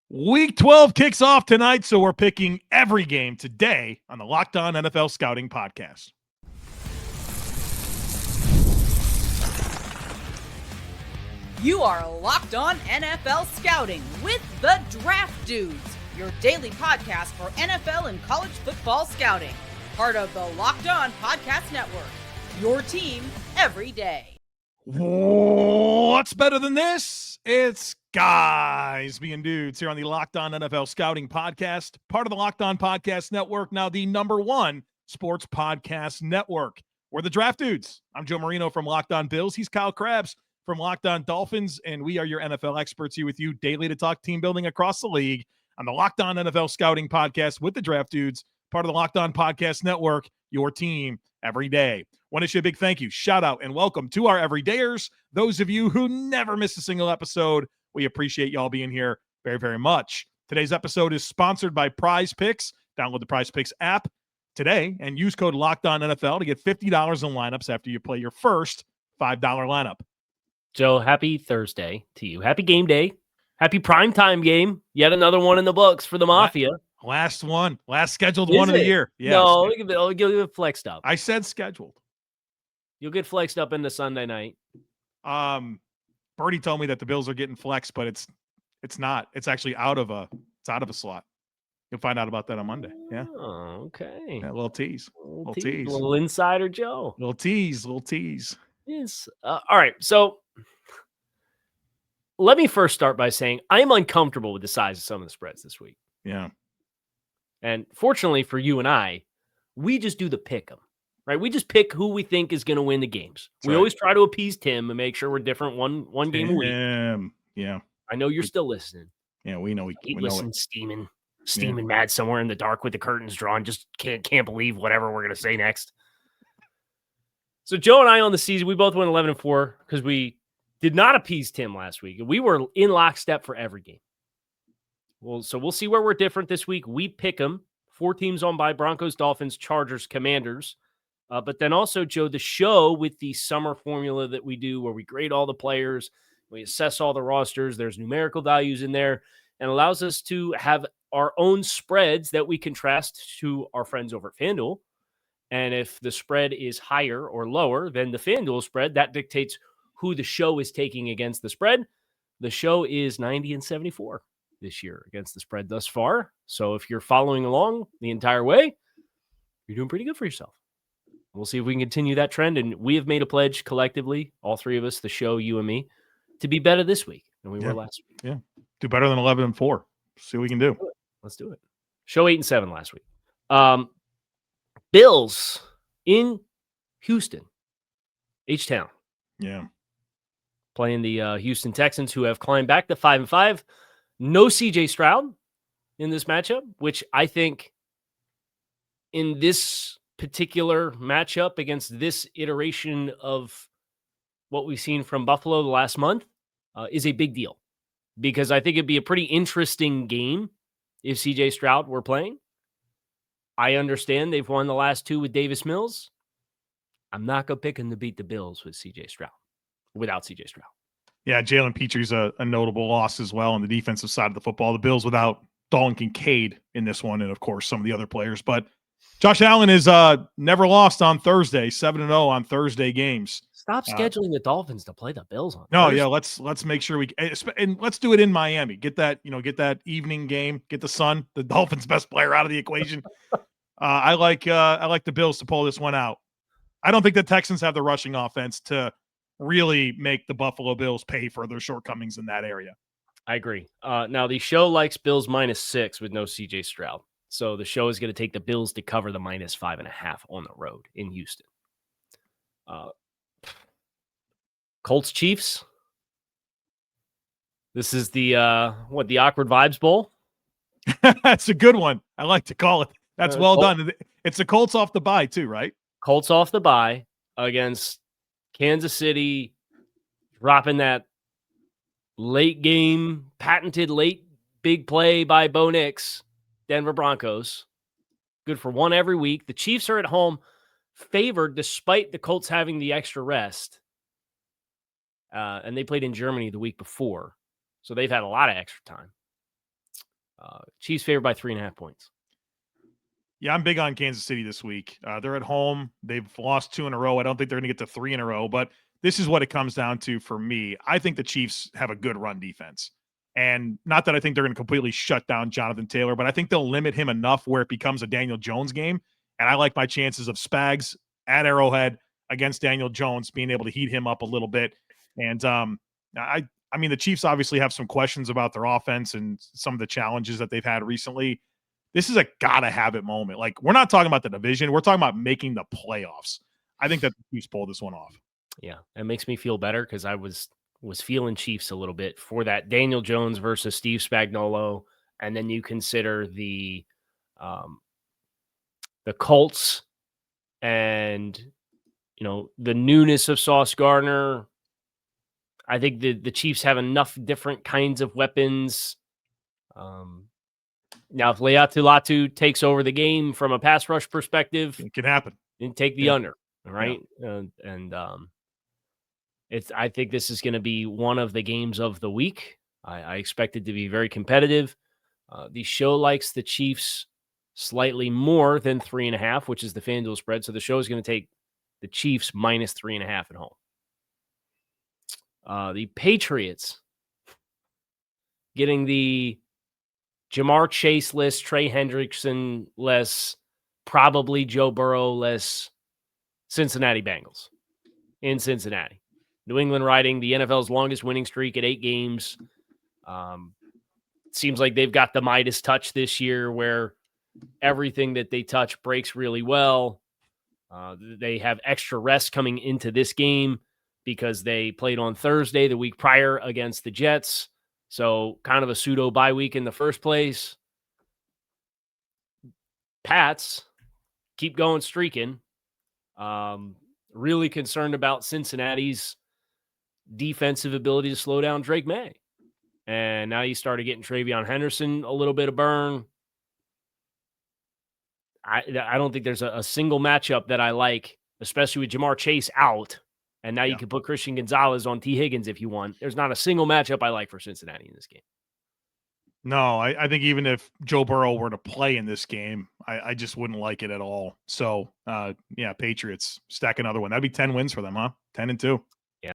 Week 12 kicks off tonight, so we're picking every game today on the Locked On NFL Scouting Podcast. You are Locked On NFL Scouting with the Draft Dudes, your daily podcast for NFL and college football scouting. Part of the Locked On Podcast Network, your team every day. What's better than this? It's guys being dudes here on the Locked On NFL Scouting Podcast, part of the Locked On Podcast Network, now the #1 sports podcast network. We're the Draft Dudes. I'm Joe Marino from Locked On Bills. He's Kyle Crabbs from Locked On Dolphins, and we are your NFL experts here with you daily to talk team building across the league on the Locked On NFL Scouting Podcast with the Draft Dudes, part of the Locked On Podcast Network, your team every day. Want to issue a big thank you, shout out, and welcome to our everydayers, those of you who never miss a single episode. We appreciate y'all being here very, very much. Today's episode is sponsored by Prize Picks. Download the Prize Picks app today and use code LOCKEDONNFL to get $50 in lineups after you play your first $5 lineup. Joe, happy Thursday to you. Happy game day. Happy primetime game. Yet another one in the books for the Mafia. Last one. Last scheduled one of the year. Yeah, no, you'll get flexed up. I said scheduled. You'll get flexed up into Sunday night. Birdie told me that the Bills are getting flexed, but it's not. It's actually out of a slot. You'll find out about that on Monday. Yeah. Oh, okay. Yeah, a little tease. Little tease. Little insider Joe. Little tease. Yes. All right. So let me first start by saying I am uncomfortable with the size of some of the spreads this week. Yeah. And fortunately for you and I, we just do the pick 'em, right? We just pick who we think is going to win the games. We always try to appease Tim and make sure we're different one game a week. Yeah. I know you're still listening. Yeah, we know. We listen, steaming mad somewhere in the dark with the curtains drawn. Just can't believe whatever we're going to say next. So Joe and I on the season, we both went 11-4 because we did not appease Tim last week. We were in lockstep for every game. Well, so we'll see where we're different this week. We pick them. 4 teams on by: Broncos, Dolphins, Chargers, Commanders. But then also, Joe, the show with the summer formula that we do where we grade all the players, we assess all the rosters, there's numerical values in there, and allows us to have our own spreads that we contrast to our friends over at FanDuel. And if the spread is higher or lower than the FanDuel spread, that dictates who the show is taking against the spread. The show is 90-74 this year against the spread thus far. So if you're following along the entire way, you're doing pretty good for yourself. We'll see if we can continue that trend. And we have made a pledge collectively, all three of us, the show, you and me, to be better this week than we were last week. Yeah. Do better than 11-4. See what we can do. Let's do it. Show 8-7 last week. Bills in Houston, H-Town. Yeah. Playing the Houston Texans, who have climbed back to 5-5. No CJ Stroud in this matchup, which I think in this particular matchup against this iteration of what we've seen from Buffalo the last month is a big deal, because I think it'd be a pretty interesting game if CJ Stroud were playing. I understand they've won the last 2 with Davis Mills. I'm not going to pick them to beat the Bills with CJ Stroud, without CJ Stroud. Yeah, Jalen Petre's a notable loss as well on the defensive side of the football. The Bills without Dalton Kincaid in this one, and of course some of the other players. But Josh Allen is never lost on Thursday, 7-0 on Thursday games. Stop scheduling the Dolphins to play the Bills on Thursday. Yeah, let's make sure and let's do it in Miami. Get that evening game. Get the sun, the Dolphins' best player, out of the equation. I like the Bills to pull this one out. I don't think the Texans have the rushing offense to really make the Buffalo Bills pay for their shortcomings in that area. I agree. Now, the show likes Bills -6 with no CJ Stroud. So the show is going to take the Bills to cover the -5.5 on the road in Houston. Colts Chiefs. This is the Awkward Vibes Bowl? That's a good one. I like to call it. That's well done. It's the Colts off the bye too, right? Colts off the bye against Kansas City, dropping that late game, patented late big play by Bo Nix, Denver Broncos. Good for one every week. The Chiefs are at home, favored despite the Colts having the extra rest. And they played in Germany the week before, so they've had a lot of extra time. Chiefs favored by 3.5 points. Yeah, I'm big on Kansas City this week. They're at home. They've lost 2 in a row. I don't think they're going to get to 3 in a row, but this is what it comes down to for me. I think the Chiefs have a good run defense. And not that I think they're going to completely shut down Jonathan Taylor, but I think they'll limit him enough where it becomes a Daniel Jones game. And I like my chances of Spags at Arrowhead against Daniel Jones, being able to heat him up a little bit. And I mean, the Chiefs obviously have some questions about their offense and some of the challenges that they've had recently. This is a gotta-have-it moment. Like, we're not talking about the division. We're talking about making the playoffs. I think that the Chiefs pull this one off. Yeah, it makes me feel better because I was feeling Chiefs a little bit for that Daniel Jones versus Steve Spagnuolo, and then you consider the Colts and the newness of Sauce Gardner. I think the Chiefs have enough different kinds of weapons. Now, if Leatu Latu takes over the game from a pass rush perspective, it can happen. And take the under, all right? Yeah. I think this is going to be one of the games of the week. I expect it to be very competitive. The show likes the Chiefs slightly more than 3.5, which is the FanDuel spread. So the show is going to take the Chiefs minus 3.5 at home. The Patriots getting the Jamar Chase-less, Trey Hendrickson-less, probably Joe Burrow-less Cincinnati Bengals in Cincinnati. New England riding the NFL's longest winning streak at 8 games. Seems like they've got the Midas touch this year where everything that they touch breaks really well. They have extra rest coming into this game because they played on Thursday the week prior against the Jets. So kind of a pseudo bye week in the first place. Pats keep going streaking. Really concerned about Cincinnati's defensive ability to slow down Drake Maye. And now you started getting Travion Henderson a little bit of burn. I don't think there's a single matchup that I like, especially with Jamar Chase out. And now you can put Christian Gonzalez on T. Higgins if you want. There's not a single matchup I like for Cincinnati in this game. No, I think even if Joe Burrow were to play in this game, I just wouldn't like it at all. So, Patriots stack another one. That'd be 10 wins for them, huh? 10-2. Yeah.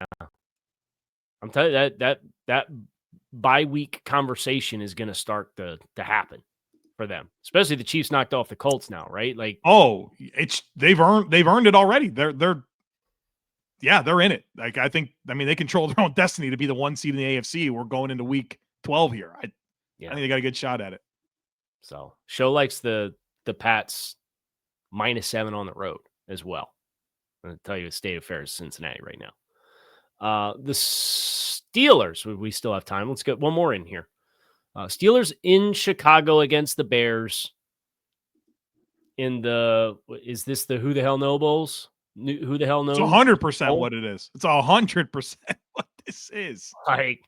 I'm telling you, that bye week conversation is going to start to happen for them, especially the Chiefs knocked off the Colts now, right? Like, they've earned it already. They're in it. Like, I think they control their own destiny to be the 1 seed in the AFC. We're going into week 12 here. I think they got a good shot at it. So show likes the Pats -7 on the road as well. I'm going to tell you the state of affairs in Cincinnati right now. The Steelers, we still have time. Let's get one more in here. Steelers in Chicago against the Bears. Is this the Who the Hell No Bowls? Who the hell knows? It's 100% what it is. It's 100% what this is. Like,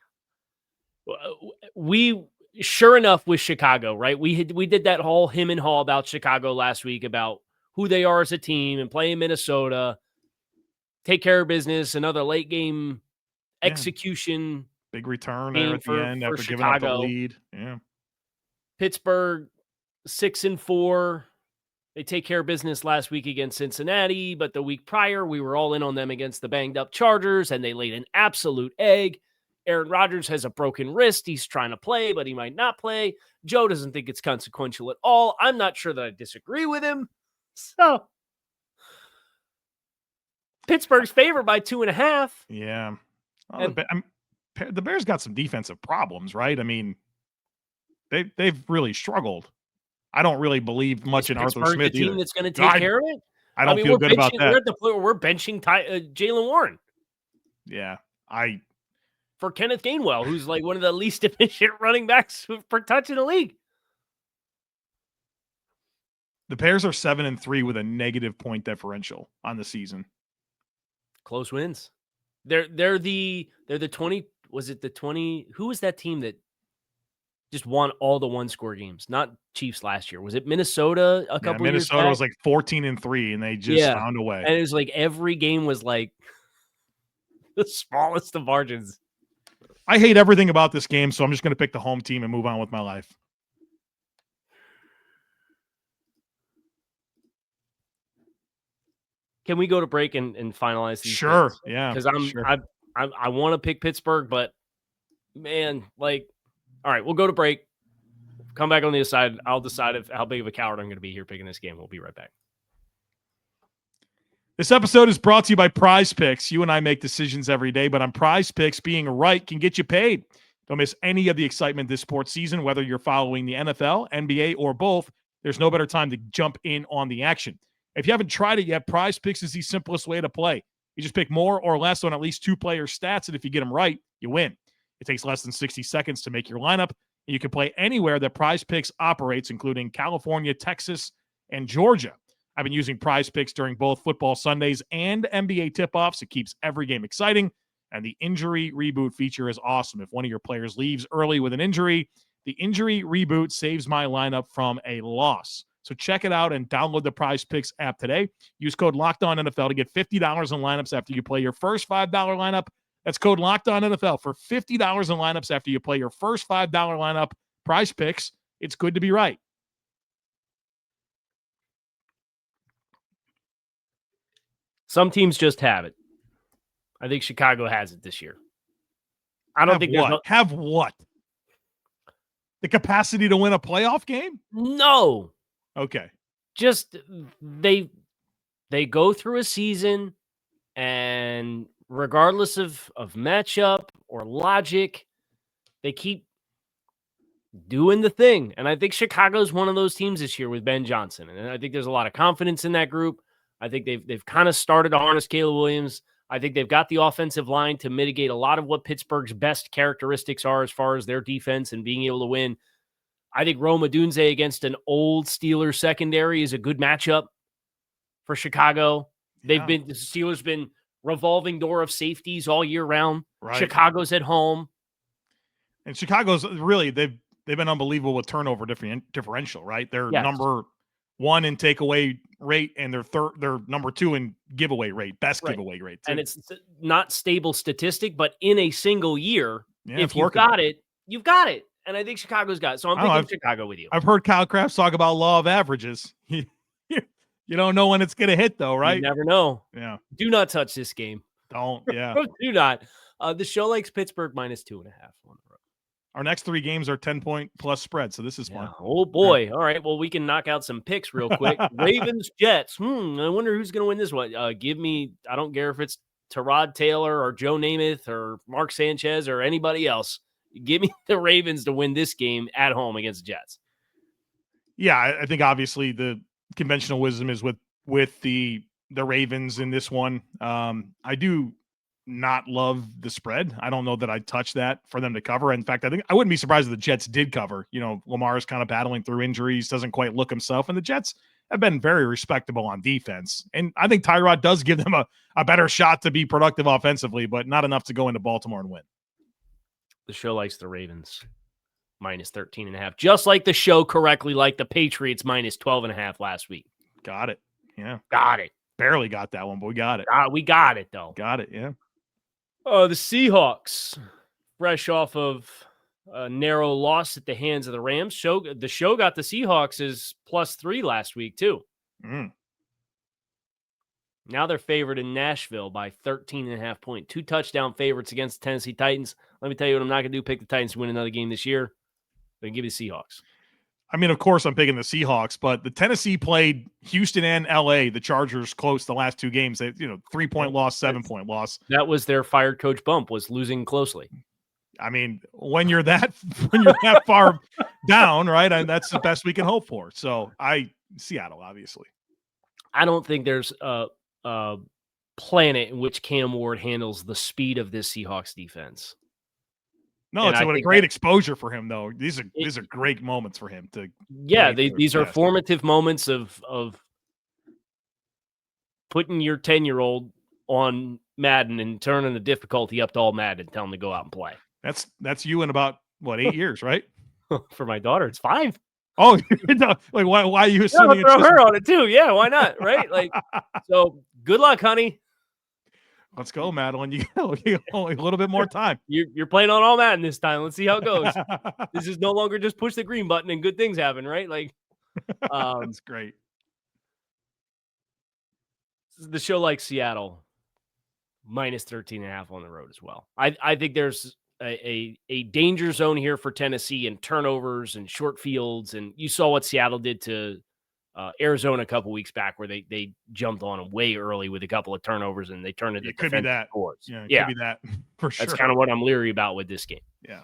we sure enough with Chicago, right? We did that whole him and haw about Chicago last week about who they are as a team and playing Minnesota, take care of business, another late game execution. Big return there at the end after giving up the lead. Yeah. Pittsburgh 6-4. They take care of business last week against Cincinnati, but the week prior, we were all in on them against the banged-up Chargers, and they laid an absolute egg. Aaron Rodgers has a broken wrist. He's trying to play, but he might not play. Joe doesn't think it's consequential at all. I'm not sure that I disagree with him. So, Pittsburgh's favored by 2.5. Yeah. Well, the Bears got some defensive problems, right? I mean, they've really struggled. I don't really believe much in Arthur Smith the team either. That's going to take care of it. I don't feel good about that. We're at the point where we're benching Jalen Warren. Yeah, for Kenneth Gainwell, who's like one of the least efficient running backs per touch in the league. The Bears are 7-3 with a negative point differential on the season. Close wins. They're the 20. Was it the 20? Who was that team that just won all the 1-score games? Not Chiefs last year. Was it Minnesota a couple years back? Minnesota was like 14-3, and they just found a way. And it was like every game was like the smallest of margins. I hate everything about this game, so I'm just going to pick the home team and move on with my life. Can we go to break and finalize these? Sure. Picks? Yeah. Because sure. I want to pick Pittsburgh, but man, like, all right, we'll go to break. Come back on the other side. I'll decide how big of a coward I'm going to be here picking this game. We'll be right back. This episode is brought to you by Prize Picks. You and I make decisions every day, but on Prize Picks, being right can get you paid. Don't miss any of the excitement this sports season, whether you're following the NFL, NBA, or both. There's no better time to jump in on the action. If you haven't tried it yet, Prize Picks is the simplest way to play. You just pick more or less on at least 2 players' stats, and if you get them right, you win. It takes less than 60 seconds to make your lineup, and you can play anywhere that Prize Picks operates, including California, Texas, and Georgia. I've been using Prize Picks during both football Sundays and NBA tip-offs. It keeps every game exciting, and the injury reboot feature is awesome. If one of your players leaves early with an injury, the injury reboot saves my lineup from a loss. So check it out and download the Prize Picks app today. Use code LOCKEDONNFL to get $50 in lineups after you play your first $5 lineup. That's code LOCKEDONNFL for $50 in lineups after you play your first $5 lineup. Prize Picks, it's good to be right. Some teams just have it. I think Chicago has it this year. I don't think have what? The capacity to win a playoff game? No. Okay. Just they go through a season, and regardless of matchup or logic, they keep doing the thing. And I think Chicago's one of those teams this year with Ben Johnson. And I think there's a lot of confidence in that group. I think they've kind of started to harness Caleb Williams. I think they've got the offensive line to mitigate a lot of what Pittsburgh's best characteristics are as far as their defense and being able to win. I think Rome Odunze against an old Steelers secondary is a good matchup for Chicago. The Steelers been revolving door of safeties all year round. Right. Chicago's at home. And Chicago's really, they've been unbelievable with turnover differential, right? They're number 1 in takeaway rate, and they're number 2 in giveaway rate, best giveaway rate too. And it's not stable statistic, but in a single year, if you've got it, you've got it. And I think Chicago's got it. So I'm picking Chicago with you. I've heard Kyle Crabbs talk about law of averages. You don't know when it's going to hit, though, right? You never know. Yeah. Do not touch this game. Don't. Yeah. Do not. The show likes Pittsburgh -2.5 on the road. Our next 3 games are 10-point plus spread, so this is fun. Oh, boy. Yeah. All right. Well, we can knock out some picks real quick. Ravens, Jets. I wonder who's going to win this one. Give me, I don't care if it's Tyrod Taylor or Joe Namath or Mark Sanchez or anybody else. Give me the Ravens to win this game at home against the Jets. Yeah, I think obviously the conventional wisdom is with the Ravens in this one. I do not love the spread. I don't know that I'd touch that for them to cover. In fact, I wouldn't be surprised if the Jets did cover. Lamar is kind of battling through injuries, doesn't quite look himself, and the Jets have been very respectable on defense. And I think Tyrod does give them a better shot to be productive offensively, but not enough to go into Baltimore and win. The show likes the Ravens -13.5, just like the show correctly liked the Patriots -12.5 last week. Got it. Yeah. Got it. Barely got that one, but we got it. We got it, though. Got it, yeah. The Seahawks, fresh off of a narrow loss at the hands of the Rams. The show got the Seahawks as +3 last week, too. Now they're favored in Nashville by 13.5 points. 2 touchdown favorites against the Tennessee Titans. Let me tell you what I'm not going to do. Pick the Titans to win another game this year. I'm going to give you the Seahawks. I mean, of course I'm picking the Seahawks, but the Tennessee played Houston and LA, the Chargers, close the last 2 games. They, 3-point loss, 7-point loss. That was their fired coach bump, was losing closely. I mean, when you're that far down, right? That's the best we can hope for. So Seattle, obviously. I don't think there's a planet in which Cam Ward handles the speed of this Seahawks defense. No, it's a great exposure for him, though. These are great moments for him to. Yeah, these are formative moments of putting your 10-year-old on Madden and turning the difficulty up to all Madden and telling him to go out and play. That's you in about 8 years, right? For my daughter, it's 5. Oh, like why are you assuming? Throw her on it too? Yeah, why not? Right? So good luck, honey. Let's go, Madeline. You got a little bit more time. You're playing on all Madden this time. Let's see how it goes. This is no longer just push the green button and good things happen, right? That's great. The show like Seattle, minus 13.5 on the road as well. I think there's a danger zone here for Tennessee and turnovers and short fields. And you saw what Seattle did to Arizona a couple weeks back, where they jumped on them way early with a couple of turnovers and they turned into defensive scores. Yeah, it could be that for sure. That's kind of what I'm leery about with this game. Yeah.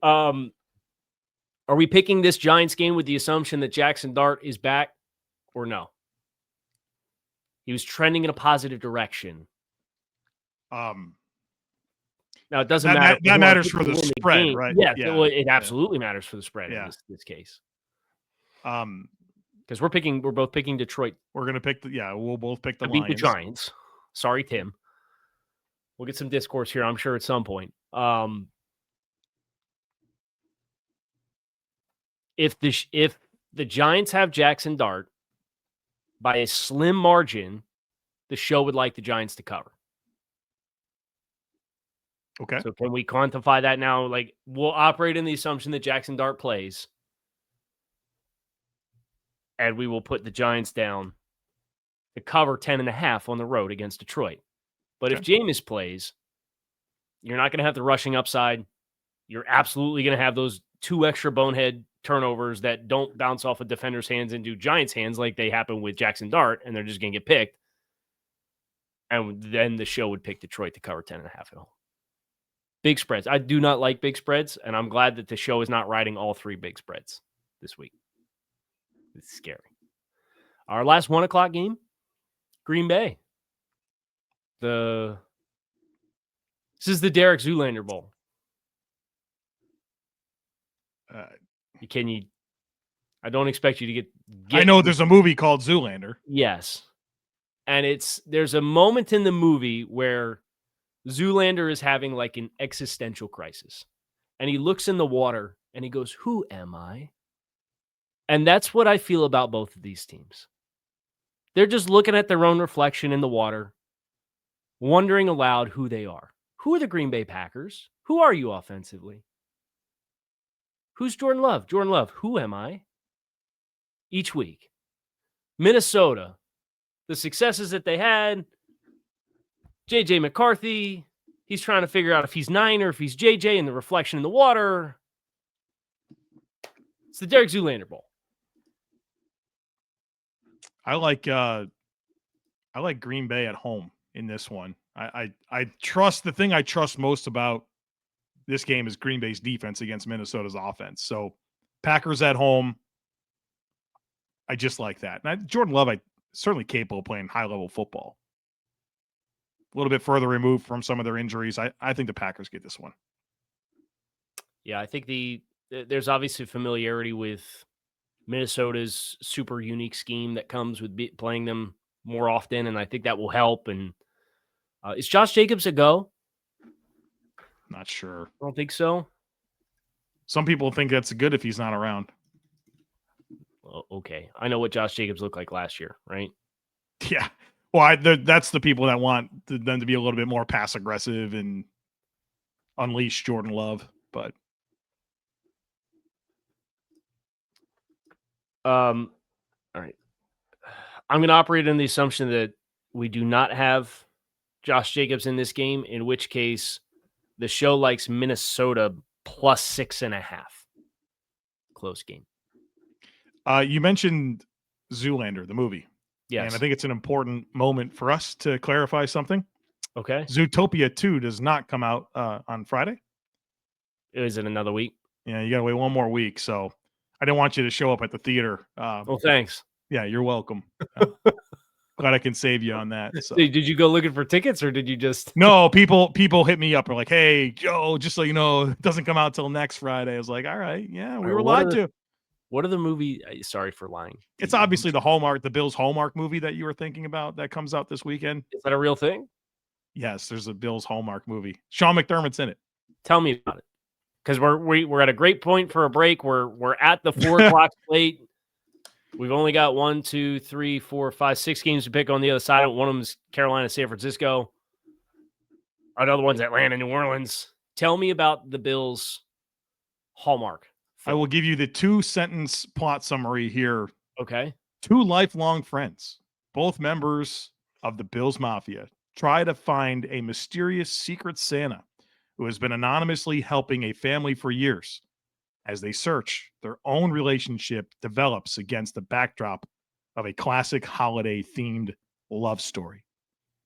Are we picking this Giants game with the assumption that Jackson Dart is back or no? He was trending in a positive direction. Now, it doesn't matter. That matters for the spread, right? Yes, yeah. It absolutely matters for the spread in this case. Because we're both picking Detroit. We're going to pick we'll both pick the Lions. Beat the Giants. Sorry, Tim. We'll get some discourse here, I'm sure, at some point. If the Giants have Jackson Dart by a slim margin, the show would like the Giants to cover. Okay. So can we quantify that now? Like, we'll operate in the assumption that Jackson Dart plays, and we will put the Giants down to cover 10.5 on the road against Detroit. But if Jameis plays, you're not going to have the rushing upside. You're absolutely going to have those 2 extra bonehead turnovers that don't bounce off a defender's hands into Giants' hands like they happen with Jackson Dart, and they're just going to get picked. And then the show would pick Detroit to cover 10.5 at home. Big spreads. I do not like big spreads, and I'm glad that the show is not riding all 3 big spreads this week. It's scary. Our last 1 o'clock game, Green Bay. This is the Derek Zoolander Bowl. I don't expect you to get I know there's a movie called Zoolander. Yes. And there's a moment in the movie where Zoolander is having like an existential crisis. And he looks in the water and he goes, "Who am I?" And that's what I feel about both of these teams. They're just looking at their own reflection in the water, wondering aloud who they are. Who are the Green Bay Packers? Who are you offensively? Who's Jordan Love? Jordan Love, who am I? Each week. Minnesota, the successes that they had, J.J. McCarthy, he's trying to figure out if he's 9 or if he's J.J. and the reflection in the water. It's the Derek Zoolander Bowl. I like Green Bay at home in this one. I trust the thing I trust most about this game is Green Bay's defense against Minnesota's offense. So Packers at home, I just like that. And Jordan Love, certainly capable of playing high-level football. A little bit further removed from some of their injuries. I think the Packers get this one. Yeah, I think there's obviously familiarity with Minnesota's super unique scheme that comes with playing them more often, and I think that will help. And is Josh Jacobs a go? Not sure. I don't think so. Some people think that's good if he's not around. Well, okay. I know what Josh Jacobs looked like last year, right? Yeah. Well, that's the people that want them to be a little bit more pass aggressive and unleash Jordan Love. But all right. I'm going to operate on the assumption that we do not have Josh Jacobs in this game, in which case the show likes Minnesota plus 6.5. Close game. You mentioned Zoolander, the movie. Yes. And I think it's an important moment for us to clarify something. Okay. Zootopia 2 does not come out on Friday. Is it another week? Yeah, you got to wait one more week. So I didn't want you to show up at the theater. Well, thanks. Yeah, you're welcome. Glad I can save you on that. So. Did you go looking for tickets or did you just... No, people hit me up. Are like, "Hey, Joe, just so you know, it doesn't come out till next Friday." I was like, "All right, yeah, we were lied to." What are the movie? Sorry for lying. It's obviously the Bills Hallmark movie that you were thinking about that comes out this weekend. Is that a real thing? Yes, there's a Bills Hallmark movie. Sean McDermott's in it. Tell me about it. Because we're at a great point for a break. We're at the 4 o'clock slate. We've only got 1, 2, 3, 4, 5, 6 games to pick on the other side. One of them is Carolina, San Francisco. Another one's Atlanta, New Orleans. Tell me about the Bills Hallmark. I will give you the 2-sentence plot summary here. Okay. 2 lifelong friends, both members of the Bills Mafia try to find a mysterious secret Santa who has been anonymously helping a family for years. As they search, their own relationship develops against the backdrop of a classic holiday-themed love story.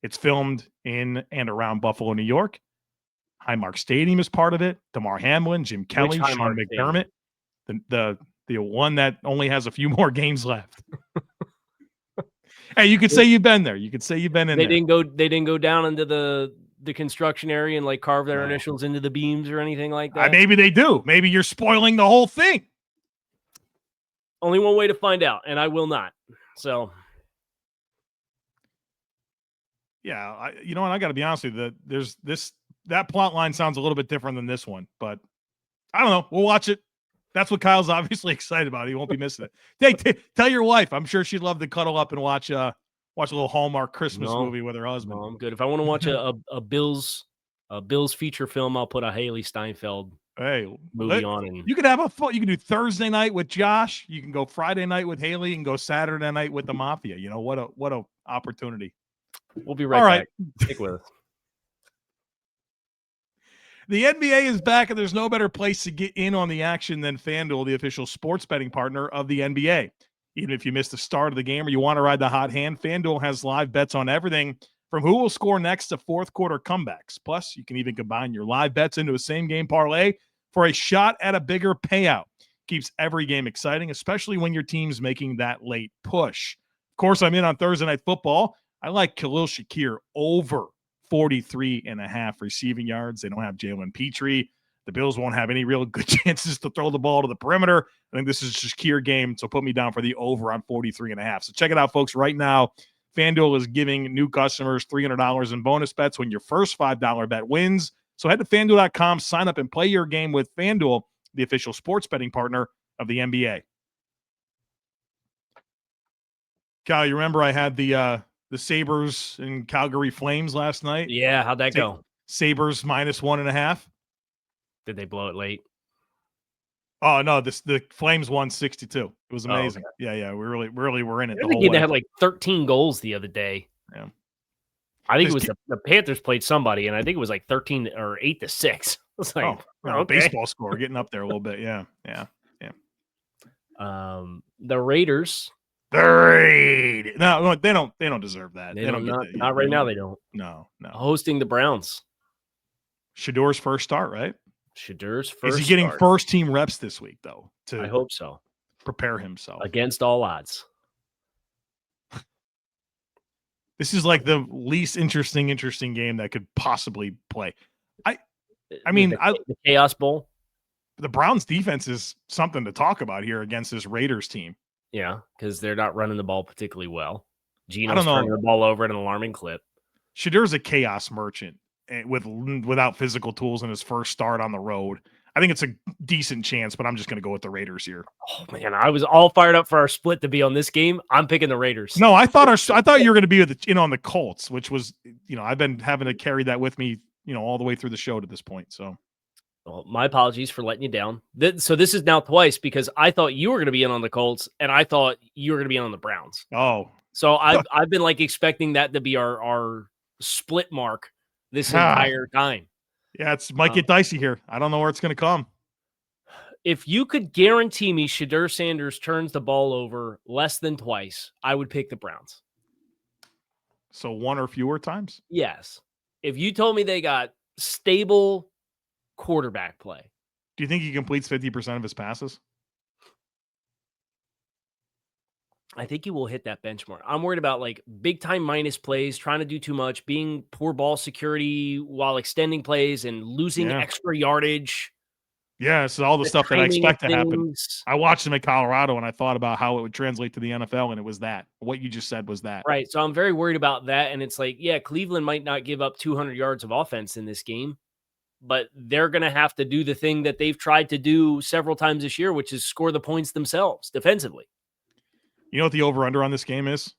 It's filmed in and around Buffalo, New York. Highmark Stadium is part of it. Damar Hamlin, Jim Kelly, Sean McDermott, the one that only has a few more games left. Hey, you could say you've been there. You could say you've been in there. They didn't go down into the construction area and like carve their initials into the beams or anything like that. Maybe they do. Maybe you're spoiling the whole thing. Only one way to find out, and I will not. So, yeah, you know what? I got to be honest with you. That plot line sounds a little bit different than this one, but I don't know. We'll watch it. That's what Kyle's obviously excited about. He won't be missing it. Hey, tell your wife. I'm sure she'd love to cuddle up and watch a little Hallmark Christmas movie with her husband. No, I'm good. If I want to watch a Bills feature film, I'll put a Haley Steinfeld movie on. And you could have you can do Thursday night with Josh. You can go Friday night with Haley and go Saturday night with the Mafia. You know, what a opportunity. We'll be right back. Stick with us. The NBA is back, and there's no better place to get in on the action than FanDuel, the official sports betting partner of the NBA. Even if you missed the start of the game or you want to ride the hot hand, FanDuel has live bets on everything from who will score next to fourth quarter comebacks. Plus, you can even combine your live bets into a same-game parlay for a shot at a bigger payout. Keeps every game exciting, especially when your team's making that late push. Of course, I'm in on Thursday Night Football. I like Khalil Shakir over 43.5 receiving yards. They don't have Jalen Petrie. The Bills won't have any real good chances to throw the ball to the perimeter. I think this is a Shakir game, so put me down for the over on 43.5. So check it out, folks. Right now, FanDuel is giving new customers $300 in bonus bets when your first $5 bet wins. So head to FanDuel.com, sign up, and play your game with FanDuel, the official sports betting partner of the NBA. Kyle, you remember I had the Sabres and Calgary Flames last night? Yeah, how'd that go? Sabres -1.5. Did they blow it late? Oh no, the Flames won 62. It was amazing. Oh, okay. Yeah, we really were in it. The whole game. They had like 13 goals the other day. Yeah, I think it was the Panthers played somebody, and I think it was like 13 or 8-6. It was like okay. Baseball score getting up there a little bit. Yeah. The Raiders. No, they don't deserve that. They don't not right now. They don't. No. Hosting the Browns. Shador's first start, right? Shador's first. Is he getting first team reps this week though? I hope so. Prepare himself against all odds. This is like the least interesting game that could possibly play. I mean, the Chaos Bowl. The Browns defense is something to talk about here against this Raiders team. Yeah, because they're not running the ball particularly well. Geno's turning the ball over at an alarming clip. Shador's a chaos merchant without physical tools in his first start on the road. I think it's a decent chance, but I'm just going to go with the Raiders here. Oh man, I was all fired up for our split to be on this game. I'm picking the Raiders. No, I thought you were going to be on the Colts, which was I've been having to carry that with me all the way through the show to this point. So. Well, my apologies for letting you down. So this is now twice because I thought you were going to be in on the Colts and I thought you were going to be in on the Browns. Oh, so I've been like expecting that to be our split mark this entire time. Yeah, might get dicey here. I don't know where it's going to come. If you could guarantee me Shedeur Sanders turns the ball over less than twice, I would pick the Browns. So one or fewer times? Yes. If you told me they got stable quarterback play. Do you think he completes 50% of his passes? I think he will hit that benchmark. I'm worried about like big time minus plays, trying to do too much, being poor ball security while extending plays and losing extra yardage. Yeah, it's all the stuff that I expect to happen. I watched him at Colorado and I thought about how it would translate to the NFL, and it was that. What you just said was that. Right. So I'm very worried about that. And it's like, yeah, Cleveland might not give up 200 yards of offense in this game, but they're going to have to do the thing that they've tried to do several times this year, which is score the points themselves defensively. You know what the over-under on this game is?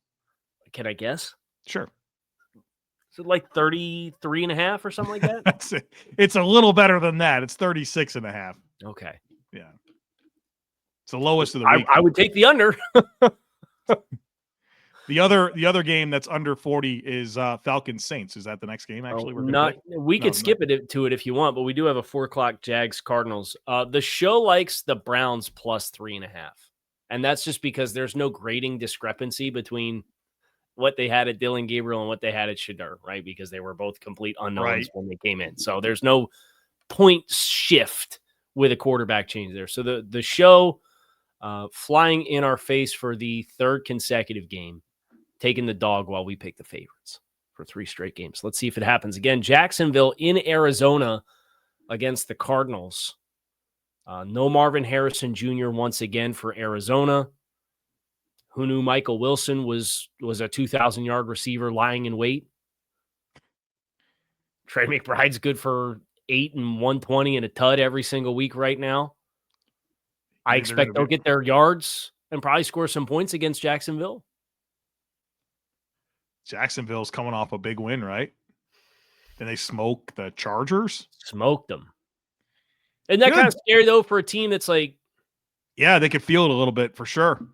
Can I guess? Sure. Is it like 33.5 or something like that? It's a little better than that. It's 36.5. Okay. Yeah. It's the lowest of the week. I would take the under. The other game that's under 40 is Falcons Saints. Is that the next game? Actually, we could skip it to it if you want, but we do have a 4:00 Jags Cardinals. The show likes the Browns plus 3.5, and that's just because there's no grading discrepancy between what they had at Dylan Gabriel and what they had at Shedeur, right? Because they were both complete unknowns when they came in, so there's no point shift with a quarterback change there. So the show flying in our face for the third consecutive game, taking the dog while we pick the favorites for 3 straight games. Let's see if it happens again. Jacksonville in Arizona against the Cardinals. No Marvin Harrison Jr. once again for Arizona. Who knew Michael Wilson was a 2,000-yard receiver lying in wait? Trey McBride's good for 8 and 120 and a tud every single week right now. I expect they'll get their yards and probably score some points against Jacksonville. Jacksonville's coming off a big win, right? And they smoke the Chargers. Smoked them. Isn't that kind of scary, though, for a team that's like... Yeah, they could feel it a little bit, for sure.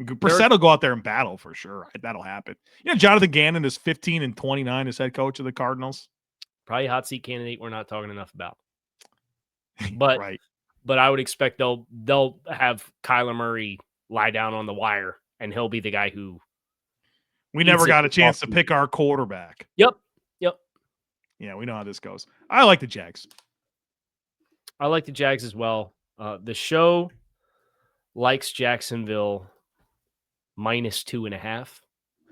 Brissett will go out there and battle, for sure. That'll happen. Jonathan Gannon is 15 and 29 as head coach of the Cardinals. Probably a hot seat candidate we're not talking enough about. But, right. But I would expect they'll have Kyler Murray lie down on the wire, and he'll be the guy who... We never got a chance to pick our quarterback. Yep. Yeah, we know how this goes. I like the Jags. I like the Jags as well. The show likes Jacksonville minus 2.5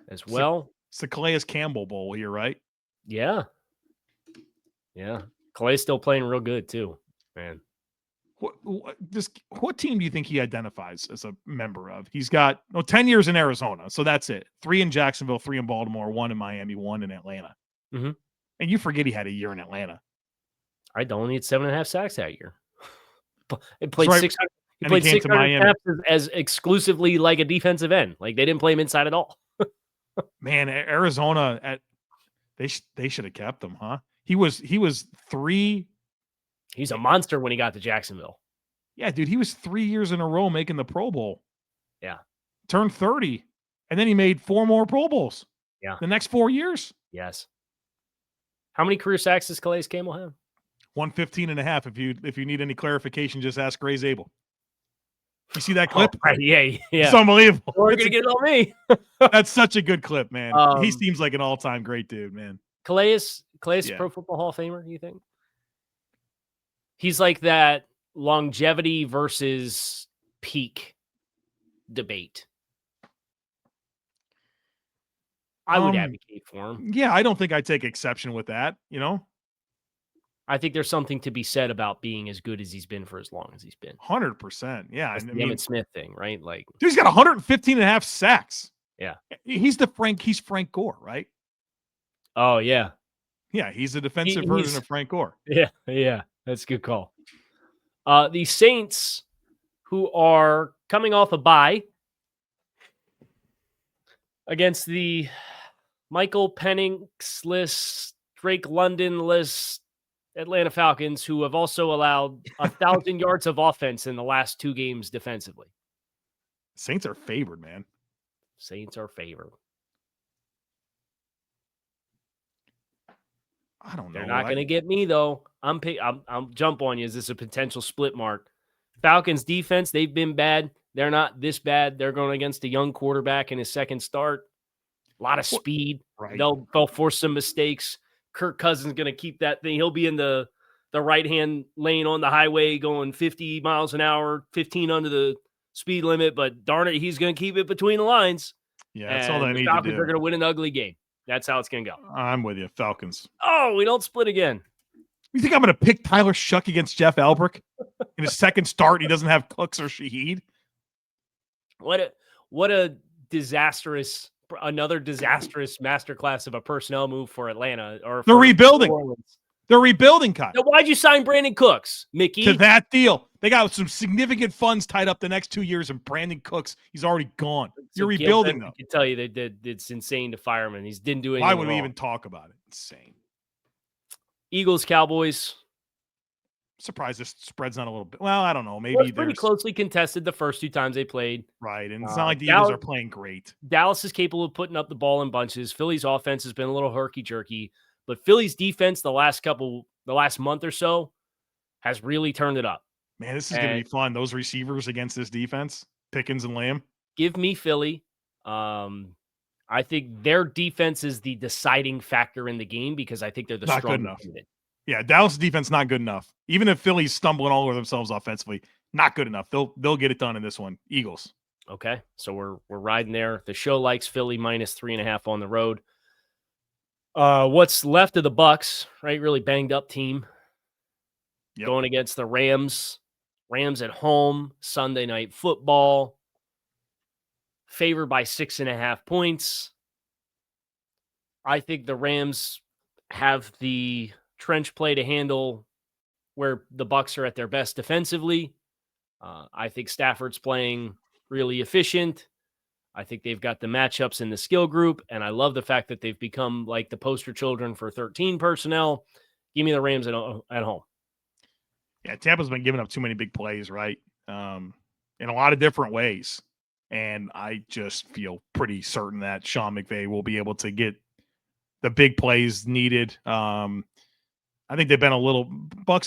as well. It's the Calais Campbell Bowl here, right? Yeah. Calais still playing real good too, man. What team do you think he identifies as a member of? He's got 10 years in Arizona, so that's it. 3 in Jacksonville, 3 in Baltimore, 1 in Miami, 1 in Atlanta. Mm-hmm. And you forget he had a year in Atlanta. I don't need 7.5 sacks that year. He played 600. He played 600 snaps as exclusively like a defensive end. Like they didn't play him inside at all. Man, Arizona they should have kept him, huh? He was 3. He's a monster when he got to Jacksonville. Yeah, dude, he was 3 years in a row making the Pro Bowl. Yeah. Turned 30. And then he made 4 more Pro Bowls. Yeah. The next 4 years. Yes. How many career sacks does Calais Campbell have? 115.5. If you need any clarification, just ask Ray Zabel. You see that clip? Oh, right. Yeah. It's unbelievable. We're going to get it on me. That's such a good clip, man. He seems like an all-time great dude, man. Calais Pro Football Hall of Famer, you think? He's like that longevity versus peak debate. I would advocate for him. Yeah, I don't think I'd take exception with that, I think there's something to be said about being as good as he's been for as long as he's been. 100%. Yeah. That's the Emmitt Smith thing, right? Like, dude, he's got 115.5 sacks. Yeah. He's Frank Gore, right? Oh, yeah. Yeah, he's a defensive version of Frank Gore. Yeah. That's a good call. The Saints, who are coming off a bye against the Michael Penix-less, Drake London-less Atlanta Falcons, who have also allowed 1,000 yards of offense in the last 2 games defensively. Saints are favored, man. Saints are favored. I don't know. They're not going to get me, though. I'm jump on you. Is this a potential split mark? Falcons defense, they've been bad. They're not this bad. They're going against a young quarterback in his second start. A lot of speed. Right. They'll force some mistakes. Kirk Cousins going to keep that thing. He'll be in the right-hand lane on the highway going 50 miles an hour, 15 under the speed limit, but darn it, he's going to keep it between the lines. Yeah, that's all they need to do. Falcons are going to win an ugly game. That's how it's going to go. I'm with you, Falcons. Oh, we don't split again. You think I'm going to pick Tyler Shuck against Jeff Albrecht in his second start? He doesn't have Cooks or Shaheed. What a disastrous, another disastrous masterclass of a personnel move for Atlanta. They're rebuilding. They're rebuilding, Kyle. Now, why'd you sign Brandon Cooks, Mickey? To that deal. They got some significant funds tied up the next 2 years, and Brandon Cooks, he's already gone. You're rebuilding, though. I can tell you it's insane to fire him, and he didn't do anything Why would we wrong. even talk about it? Insane. Eagles, Cowboys. surprised this spread's not a little bit. Well, I don't know. Maybe Well, it's pretty there's closely contested the first 2 times they played. right, and it's not like the Eagles Dallas, are playing great. Dallas is capable of putting up the ball in bunches. Philly's offense has been a little herky-jerky, but Philly's defense the last month or so has really turned it up. Man, this is going to be fun. Those receivers against this defense, Pickens and Lamb. Give me Philly. I think their defense is the deciding factor in the game because I think they're the Not good strongest enough. unit. Yeah, Dallas defense not good enough. Even if Philly's stumbling all over themselves offensively, not good enough. They'll get it done in this one. Eagles. Okay, so we're riding there. The show likes Philly -3.5 on the road. What's left of the Bucs, right? Really banged up team. Yep. Going against the Rams. Rams at home, Sunday Night Football. Favored by 6.5 points. I think the Rams have the trench play to handle where the Bucs are at their best defensively. I think Stafford's playing really efficient. I think they've got the matchups in the skill group, and I love the fact that they've become like the poster children for 13 personnel. Give me the Rams at home. Yeah, Tampa's been giving up too many big plays, right? In a lot of different ways. And I just feel pretty certain that Sean McVay will be able to get the big plays needed. I think Bucs have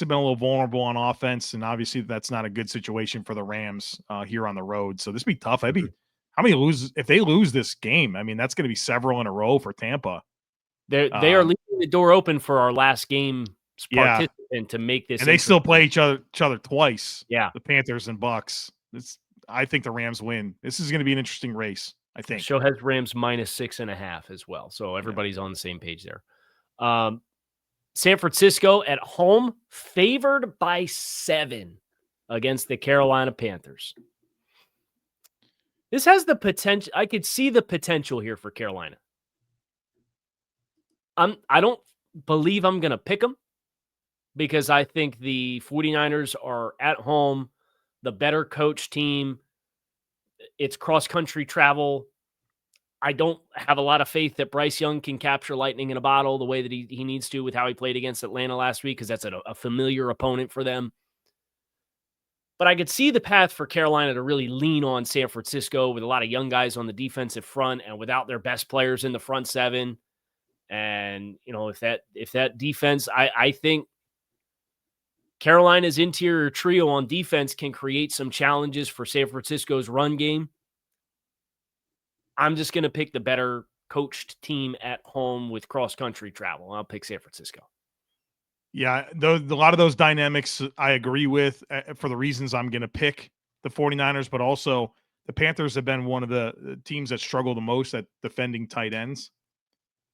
been a little vulnerable on offense, and obviously that's not a good situation for the Rams here on the road. So this will be tough. How many lose if they lose this game? I mean, that's going to be several in a row for Tampa. They are leaving the door open for our last game participant to make this. And they still play each other twice. Yeah, the Panthers and Bucs. I think the Rams win. This is going to be an interesting race, I think. Show has Rams -6.5 as well. So everybody's on the same page there. San Francisco at home, favored by 7 against the Carolina Panthers. This has the potential. I could see the potential here for Carolina. I don't believe I'm going to pick them because I think the 49ers are at home, the better coach team. It's cross-country travel. I don't have a lot of faith that Bryce Young can capture lightning in a bottle the way that he needs to with how he played against Atlanta last week because that's a familiar opponent for them. But I could see the path for Carolina to really lean on San Francisco with a lot of young guys on the defensive front and without their best players in the front seven. And, if that defense, I think Carolina's interior trio on defense can create some challenges for San Francisco's run game. I'm just going to pick the better coached team at home with cross-country travel. I'll pick San Francisco. Yeah, a lot of those dynamics I agree with for the reasons I'm going to pick the 49ers, but also the Panthers have been one of the teams that struggle the most at defending tight ends.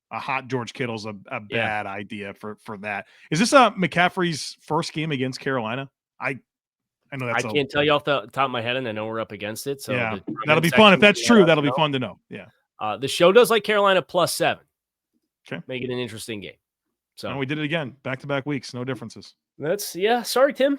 A hot George Kittle's a bad idea for that. Is this McCaffrey's first game against Carolina? I know that's. I can't tell you off the top of my head, and I know we're up against it. So yeah, that'll be fun if that's true. That'll be fun to know. Yeah. The show does like Carolina +7. Okay, make it an interesting game. So and we did it again, back-to-back weeks, no differences. Sorry, Tim.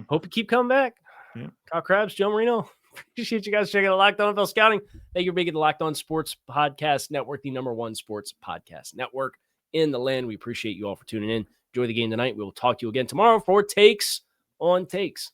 Hope you keep coming back. Yeah. Kyle Crabbs, Joe Marino. Appreciate you guys checking out Locked On NFL Scouting. Thank you for making the Locked On Sports Podcast Network the #1 sports podcast network in the land. We appreciate you all for tuning in. Enjoy the game tonight. We will talk to you again tomorrow for Takes on Takes.